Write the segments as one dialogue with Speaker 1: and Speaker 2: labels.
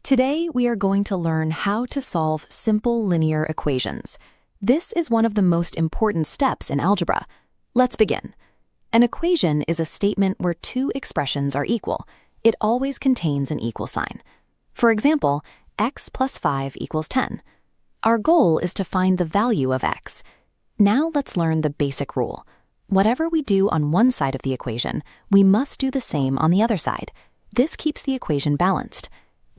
Speaker 1: Today, we are going to learn how to solve simple linear equations. This is one of the most important steps in algebra. Let's begin. An equation is a statement where two expressions are equal. It always contains an equal sign. For example, x plus 5 equals 10. Our goal is to find the value of x. Now let's learn the basic rule. Whatever we do on one side of the equation, we must do the same on the other side. This keeps the equation balanced.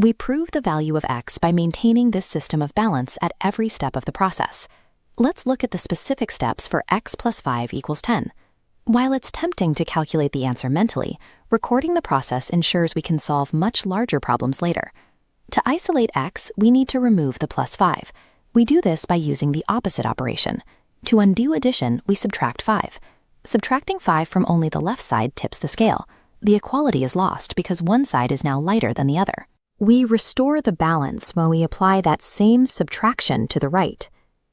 Speaker 1: We prove the value of x by maintaining this system of balance at every step of the process. Let's look at the specific steps for x plus 5 equals 10. While it's tempting to calculate the answer mentally, recording the process ensures we can solve much larger problems later. To isolate x, we need to remove the plus 5. We do this by using the opposite operation. To undo addition, we subtract 5. Subtracting 5 from only the left side tips the scale. The equality is lost because one side is now lighter than the other. We restore the balance when we apply that same subtraction to the right.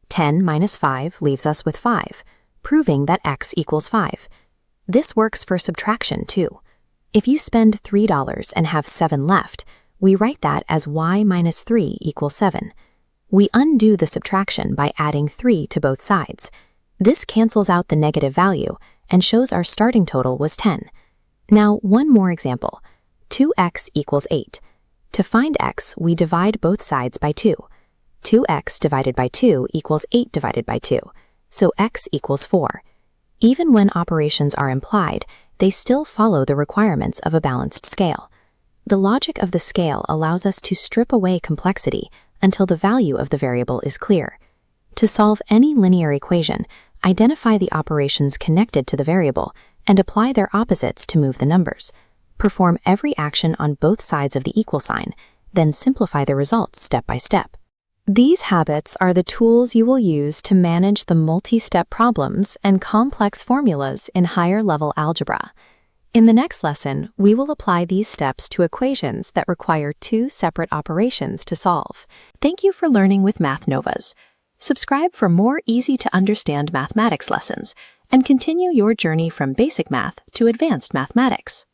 Speaker 1: 10 minus 5 leaves us with 5, proving that x equals 5. This works for subtraction too. If you spend $3 and have 7 left, we write that as y minus 3 equals 7. We undo the subtraction by adding 3 to both sides. This cancels out the negative value and shows our starting total was 10. Now, one more example. 2x equals 8. To find x, we divide both sides by 2. 2x divided by 2 equals 8 divided by 2, so x equals 4. Even when operations are implied, they still follow the requirements of a balanced scale. The logic of the scale allows us to strip away complexity until the value of the variable is clear. To solve any linear equation, identify the operations connected to the variable and apply their opposites to move the numbers. Perform every action on both sides of the equal sign, then simplify the results step by step. These habits are the tools you will use to manage the multi-step problems and complex formulas in higher-level algebra. In the next lesson, we will apply these steps to equations that require two separate operations to solve. Thank you for learning with Math Novas. Subscribe for more easy-to-understand mathematics lessons and continue your journey from basic math to advanced mathematics.